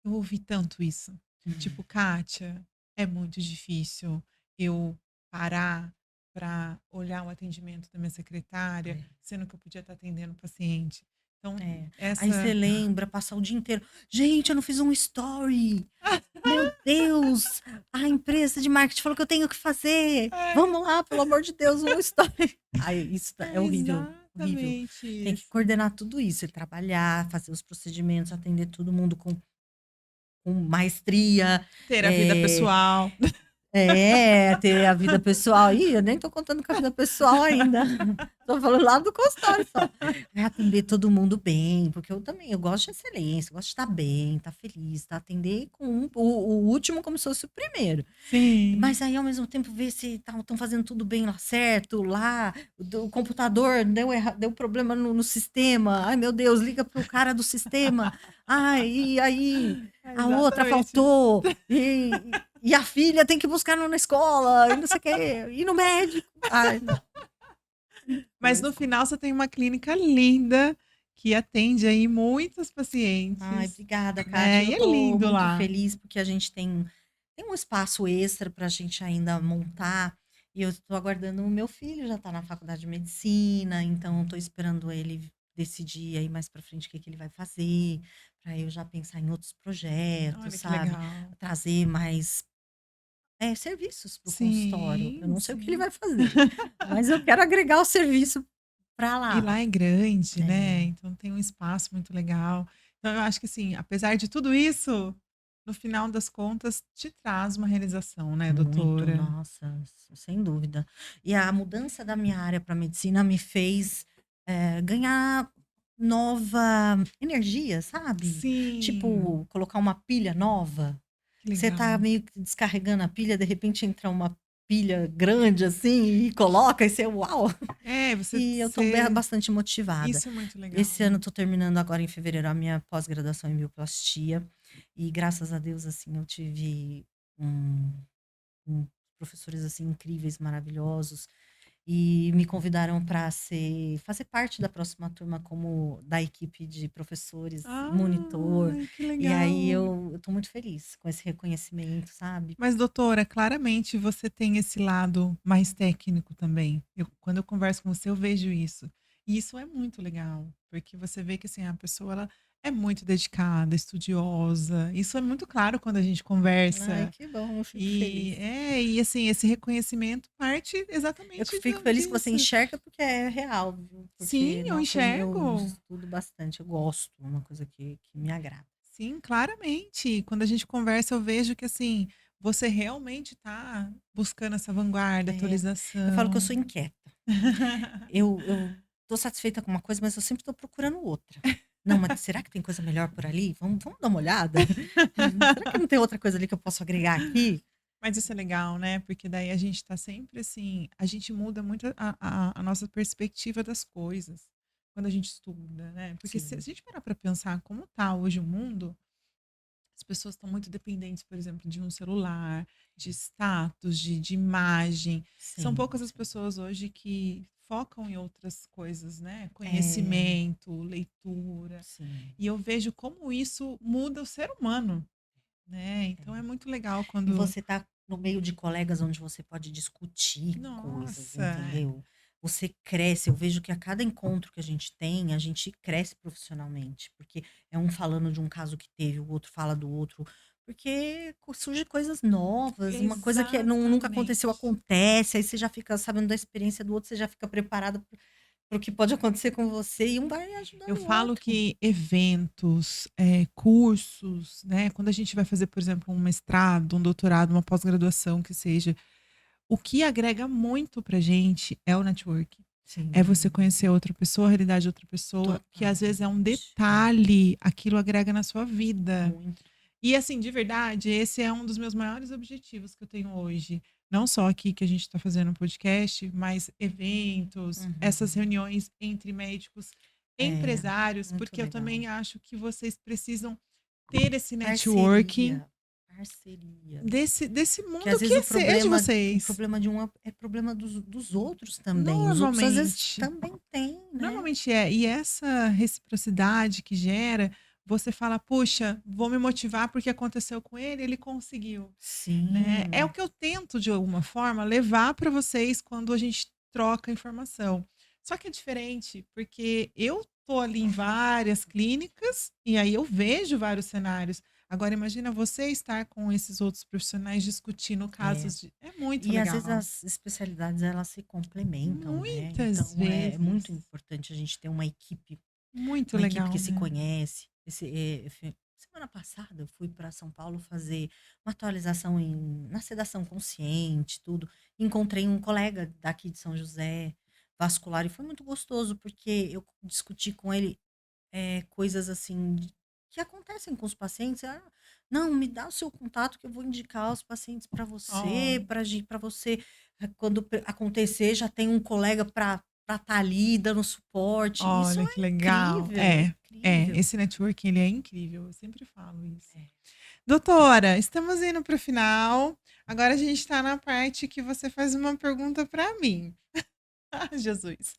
eu ouvi tanto isso. Uhum. Tipo: "Kátia, é muito difícil eu parar para olhar o atendimento da minha secretária, É. sendo que eu podia estar atendendo o paciente". Então, É. Aí você essa lembra, passar o dia inteiro: "Gente, eu não fiz um story. Meu Deus, a empresa de marketing falou que eu tenho que fazer. é, Vamos lá, pelo amor de Deus, um story". Aí isso é é horrível, horrível. exatamente Tem que isso. coordenar tudo isso, e trabalhar, fazer os procedimentos, atender todo mundo com maestria, Ter a vida eh pessoal. é, ter a vida pessoal. Ih, eu nem tô contando com a vida pessoal ainda. Tô falando lá do consultório só. É atender todo mundo bem, porque eu também, eu gosto de excelência, eu gosto de estar bem, estar feliz, tá, atender com o último como se fosse o primeiro. Sim. Mas aí, ao mesmo tempo, ver se estão fazendo tudo bem lá certo, lá, o computador deu problema no sistema. Ai, meu Deus, liga para o cara do sistema. Ai, e aí É, a outra exatamente. faltou, e a filha tem que buscar na escola, e não sei o quê, e no médico. Ai, não. Mas no final você tem uma clínica linda, que atende aí muitos Ai, pacientes, obrigada, Kátia. né, Eu e é tô lindo muito lá. feliz, porque a gente tem um espaço extra pra gente ainda montar, e eu estou aguardando o meu filho já tá na faculdade de medicina, então estou esperando ele decidir aí mais pra frente o que que ele vai fazer, pra eu já pensar em outros projetos, Olha que sabe. legal. Trazer mais, serviços para o consultório. Eu Sim, não sei o que ele sim. vai fazer, mas eu quero agregar o serviço pra E lá. lá é grande, né, É, então tem um espaço muito legal. Então eu acho que, assim, apesar de tudo isso, no final das contas te traz uma realização, né, muito, doutora? nossa, sem dúvida. E a mudança da minha área para medicina me fez, ganhar nova energia, sabe. Sim, Tipo, colocar uma pilha nova. que Você tá legal. meio que descarregando a pilha, de repente entra uma pilha grande, assim, e coloca, e você: "Uau!". É, E eu tô bastante motivada. isso é muito legal, Esse ano né. eu tô terminando agora em fevereiro a minha pós-graduação em bioplastia, e graças a Deus, assim, eu tive um professores, assim, incríveis, maravilhosos, e me convidaram para fazer parte da próxima turma como da equipe de professores, monitor, Ai, que e aí legal. eu tô muito feliz com esse reconhecimento, sabe. Mas doutora, claramente você tem esse lado mais técnico também. Quando eu converso com você, eu vejo isso. E isso é muito legal, porque você vê que, assim, a pessoa ela é muito dedicada, estudiosa. Isso é muito claro quando a gente Ai, conversa. que bom, eu fico E feliz. e assim, esse reconhecimento parte Eu exatamente fico feliz que você disso. enxerga, porque é real, viu, Sim, porque, eu nossa, eu enxergo. estudo bastante, eu gosto, é uma coisa que me agrada. Sim, claramente. Quando a gente conversa, eu vejo que, assim, você realmente está buscando essa vanguarda, É, eu falo que eu atualização. sou inquieta. Eu tô satisfeita com uma coisa, mas eu sempre tô procurando outra. Não, mas será que tem coisa melhor por ali? Vamos dar uma olhada? Será que não tem outra coisa ali que eu posso agregar aqui? Mas isso é legal, né, porque daí a gente tá sempre assim, a gente muda muito a nossa perspectiva das coisas, quando a gente estuda, né, porque se a Sim, gente parar pra pensar como tá hoje o mundo, as pessoas estão muito dependentes, por exemplo, de um celular, de status, de imagem. São sim, poucas as sim. pessoas hoje que focam em outras coisas, né, É, conhecimento, leitura, sim, e eu vejo como isso muda o ser humano, né, é. então é muito legal E quando você tá no meio de colegas onde você pode discutir coisas, nossa. entendeu? Você cresce, eu vejo que a cada encontro que a gente cresce profissionalmente, porque é um falando de um caso que teve, o outro fala do outro, porque surgem coisas novas, uma coisa que nunca aconteceu Exatamente. acontece, aí você já fica sabendo da experiência do outro, você já fica preparado para o que pode acontecer com você e um vai Eu ajudando o falo outro. que eventos, cursos, né, quando a gente vai fazer, por exemplo, um mestrado, um doutorado, uma pós-graduação que seja, o que agrega muito pra gente é o network. É você Sim, conhecer outra pessoa, a realidade de outra pessoa, que às vezes é um totalmente. É, detalhe, aquilo agrega na sua vida. muito. E assim, de verdade, esse é um dos meus maiores objetivos que eu tenho hoje. Não só aqui que a gente está fazendo um podcast, mas eventos, essas Uhum. reuniões entre médicos, É, empresários, muito porque eu legal. também acho que vocês precisam ter esse networking Parceria, parceria. desse Que mundo às que vezes é de o vocês. problema de um é problema dos outros também. Os outros às vezes Normalmente. também têm, né. Normalmente é. E essa reciprocidade que gera, você fala: "Puxa, vou me motivar porque aconteceu com ele, ele conseguiu". Né, é o Sim, que eu tento de alguma forma levar para vocês quando a gente troca informação. Só que é diferente, porque eu tô ali em várias clínicas, e aí eu vejo vários cenários. Agora imagina você estar com esses outros profissionais discutindo é. casos de é muito E às vezes legal. as especialidades elas se complementam, né. Muitas Então é muito vezes. importante a gente ter Muito uma equipe legal, que se né. conhece. Semana passada eu fui para São Paulo fazer uma atualização na sedação consciente, tudo. Encontrei um colega daqui de São José, vascular, e foi muito gostoso, porque eu discuti com ele, coisas assim que acontecem com os pacientes. "Ah, não, me dá o seu contato que eu vou indicar os pacientes para Ó, você, para você, quando acontecer, já tem um colega para estar ali dando suporte". Isso olha é que legal. incrível, é É, incrível. esse networking ele é incrível, eu sempre falo isso. É. Doutora, estamos indo para o final. Agora a gente está na parte que você faz uma pergunta para mim. Ah, Jesus.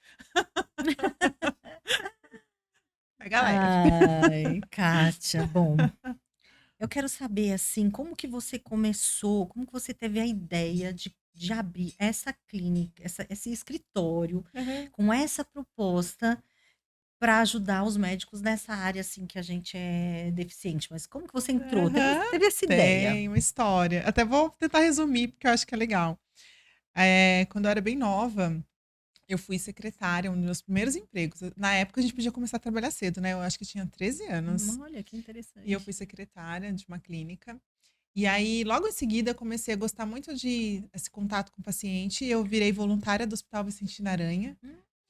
Pega leve. Ai, Kátia, bom, eu quero saber, assim, como que você começou, como que você teve a ideia de abrir essa clínica, esse escritório, Aham. com essa proposta para ajudar os médicos nessa área, assim, que a gente é deficiente, mas como que você entrou? Aham. Teve essa ideia? Tem uma história. Até vou tentar resumir, porque eu acho que é legal. Quando eu era bem nova, eu fui secretária, um dos meus primeiros empregos. Na época, a gente podia começar a trabalhar cedo, né, eu acho que tinha 13 anos, Olha, que e eu fui interessante. secretária de uma clínica. E aí, logo em seguida, eu comecei a gostar muito de esse contato com o paciente, eu virei voluntária do Hospital Vicentino Aranha.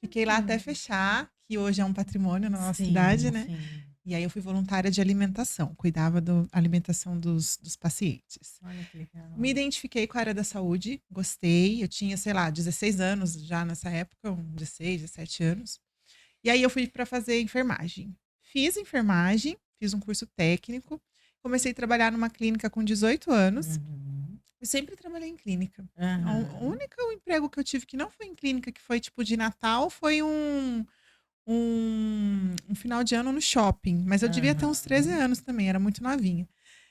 Fiquei lá até Hum. fechar, que hoje é um patrimônio na nossa cidade, Sim, né. sim. E aí eu fui voluntária de alimentação, cuidava da alimentação dos pacientes. Olha que Me legal. identifiquei com a área da saúde, gostei, eu tinha, sei lá, 16 anos já nessa época, 16, 17 anos. E aí eu fui para fazer enfermagem. Fiz enfermagem, fiz um curso técnico, comecei a trabalhar numa clínica com 18 anos, Uhum. eu sempre trabalhei em clínica. O Aham. único emprego que eu tive que não foi em clínica, que foi tipo de Natal, foi um final de ano no shopping, mas eu devia ter uns 13 Aham. anos também, era muito novinha.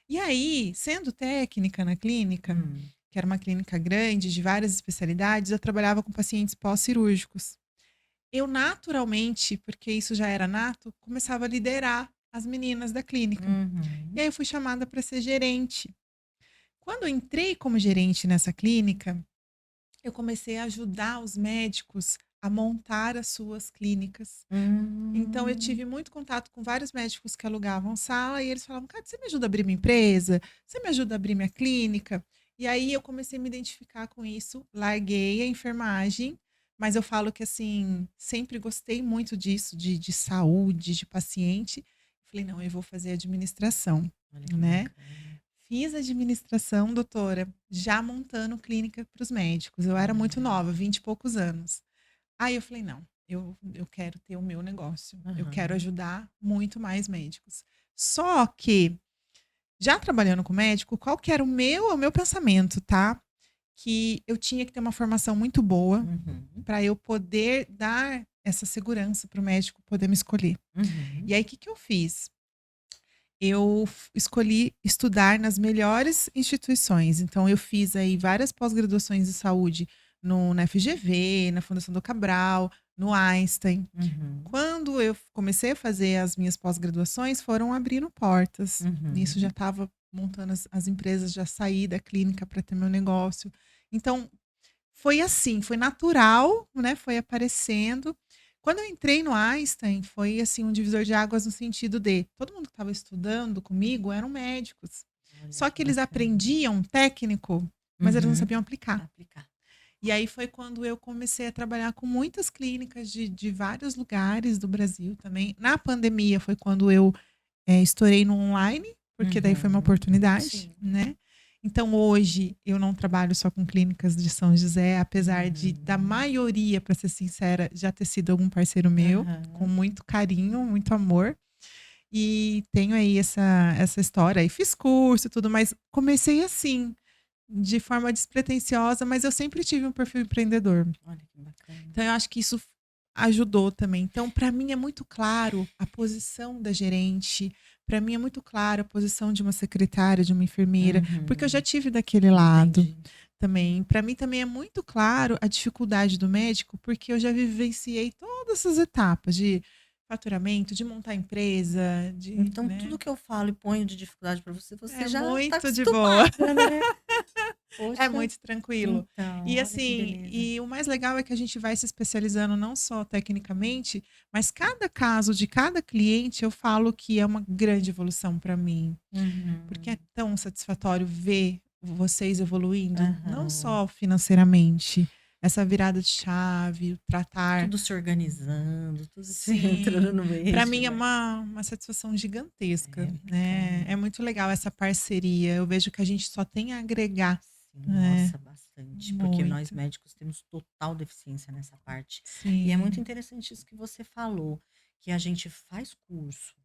E aí, sendo técnica na clínica, Hum. que era uma clínica grande, de várias especialidades, eu trabalhava com pacientes pós-cirúrgicos. Eu naturalmente, porque isso já era nato, começava a liderar as meninas da clínica. E Uhum. aí eu fui chamada para ser gerente. Quando eu entrei como gerente nessa clínica, eu comecei a ajudar os médicos a montar as suas clínicas. Então eu Hum. tive muito contato com vários médicos que alugavam sala e eles falavam: "Cara, você me ajuda a abrir minha empresa? Você me ajuda a abrir minha clínica?". E aí eu comecei a me identificar com isso, larguei a enfermagem, mas eu falo que, assim, sempre gostei muito disso, de saúde, de paciente. Falei: "Não, eu vou fazer administração", Olha que né. bacana. Fiz administração, doutora, já montando clínica para os médicos. Eu era muito Olha. nova, 20 e poucos anos. Aí eu falei: "Não, eu quero ter o meu negócio, eu quero Aham. ajudar muito mais médicos". Só que, já trabalhando com médico, qual que era o meu pensamento, tá? Que eu tinha que ter uma formação muito boa Uhum. para eu poder dar essa segurança para o médico poder me escolher. Uhum. E aí, o que que eu fiz? Eu escolhi estudar nas melhores instituições. Então eu fiz aí várias pós-graduações de saúde na FGV, na Fundação do Cabral, no Einstein. Uhum. Quando eu comecei a fazer as minhas pós-graduações, foram abrindo portas. Nisso já Uhum. estava montando as empresas, já saí da clínica para ter meu negócio. Então, foi assim, foi natural, né, foi aparecendo. Quando eu entrei no Einstein, foi, assim, um divisor de águas no sentido de todo mundo que estava estudando comigo eram médicos. Olha Só que que eles bacana. aprendiam técnico, mas eles não Uhum. sabiam aplicar. Aplicar. E aí foi quando eu comecei a trabalhar com muitas clínicas de vários lugares do Brasil também. Na pandemia foi quando eu estourei no online, porque daí foi uma Uhum. oportunidade, Sim. né. Então hoje eu não trabalho só com clínicas de São José, apesar de da Uhum. maioria, para ser sincera, já ter sido algum parceiro meu, com Aham. muito carinho, muito amor. E tenho aí essa história, e fiz curso e tudo, mas comecei assim, de forma despretensiosa, mas eu sempre tive um perfil empreendedor. Olha que bacana. Então eu acho que isso ajudou também. Então, para mim é muito claro a posição da gerente, para mim é muito claro a posição de uma secretária, de uma enfermeira, porque eu já Uhum. tive daquele lado Entendi. também. Para mim também é muito claro a dificuldade do médico, porque eu já vivenciei todas essas etapas de faturamento, de montar empresa, de, Então né? tudo que eu falo e ponho de dificuldade para você, você É já está muito de boa. acostumada, né. É Poxa, muito tranquilo. então, E olha que assim, beleza. e o mais legal é que a gente vai se especializando não só tecnicamente, mas cada caso de cada cliente eu falo que é uma grande evolução para mim, porque é Uhum. tão satisfatório ver vocês evoluindo, não Aham. só financeiramente, essa virada de chave, o tratar. Tudo se organizando, tudo se entrando Sim, no para eixo, mim é né. uma satisfação gigantesca, É né. bacana. É muito legal essa parceria, eu vejo que a gente só tem a agregar, Sim, né. nossa, bastante, porque nós Muito. médicos temos total deficiência nessa parte. E é muito Sim, interessante isso que você falou, que a gente faz curso,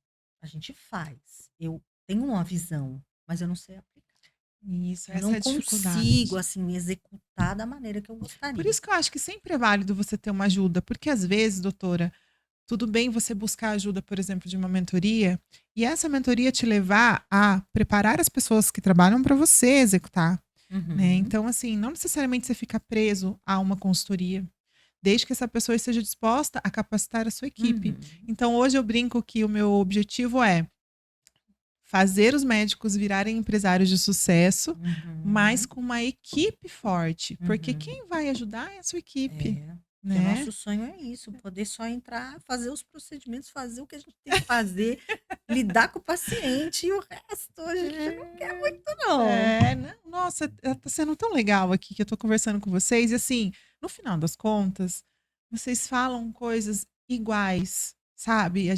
a gente faz. Eu tenho uma visão, mas eu não sei aplicar. isso, Eu não essa é a consigo, dificuldade. assim, executar da maneira que eu Por gostaria. isso que eu acho que sempre é válido você ter uma ajuda, porque às vezes, doutora, tudo bem você buscar ajuda, por exemplo, de uma mentoria, e essa mentoria te levar a preparar as pessoas que trabalham para você executar, né. Uhum, Então, assim, não necessariamente você fica preso a uma consultoria, desde que essa pessoa esteja disposta a capacitar a sua equipe. uhum, Então hoje eu brinco que o meu objetivo é fazer os médicos virarem empresários de sucesso, mas uhum, com uma equipe forte, porque uhum. quem vai ajudar é a sua equipe, É, que o né. nosso sonho é isso, poder só entrar, fazer os procedimentos, fazer o que a gente tem que fazer, lidar com o paciente e o resto a gente não quer muito não. Não, nossa, tá sendo tão legal aqui que eu tô conversando com vocês e, assim, no final das contas, vocês falam coisas iguais, sabe,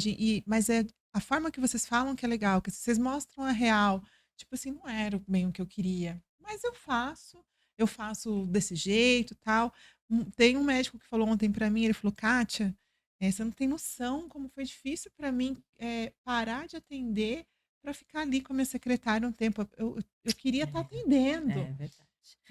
mas é a forma que vocês falam que é legal, que vocês mostram a real, tipo assim, não era bem o que eu queria, mas eu faço desse jeito, tal. Tem um médico que falou ontem pra mim, ele falou: "Kátia, você não tem noção como foi difícil pra mim, parar de atender para ficar ali com a minha secretária um tempo, eu queria estar atendendo, É verdade.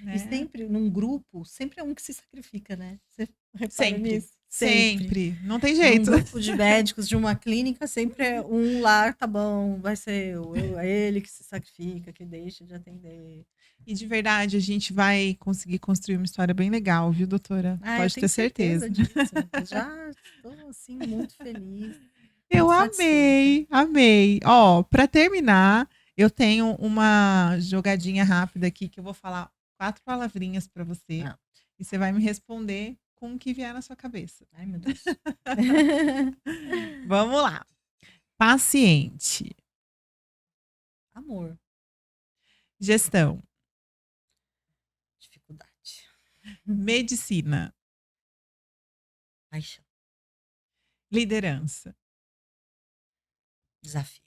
E né. sempre num grupo, sempre é um que se sacrifica, né. Você repara Sempre, nisso? Sempre. sempre, não tem Num jeito. grupo de médicos de uma clínica, sempre é um lá, tá bom, vai ser é ele que se sacrifica, que deixa de atender. E de verdade, a gente vai conseguir construir uma história bem legal, viu, doutora? Ah, eu Pode tenho ter certeza certeza. disso. Eu já estou, assim, muito feliz, Eu muito satisfeita. amei, amei. Ó, para terminar, eu tenho uma jogadinha rápida aqui que eu vou falar 4 palavrinhas para você, Hã. e você vai me responder com o que vier na sua cabeça. Ai, meu Deus. Vamos lá. Paciente, Amor, gestão, dificuldade, medicina, Paixão, Liderança. desafio.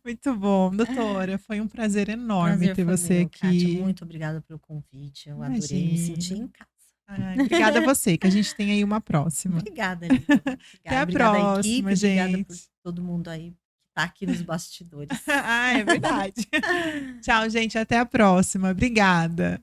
Muito bom, doutora, foi um prazer enorme Prazer ter foi você meu, Kátia. aqui. Muito obrigada pelo convite. Eu adorei me sentir Imagina. em casa. Ai, obrigada a você, que a gente tem aí uma próxima. Obrigada, Lívia. Até Obrigada. a Obrigada à equipe, próxima, obrigada por gente. todo mundo aí que tá aqui nos bastidores. Ah, é verdade. Tchau, gente, até a próxima. Obrigada.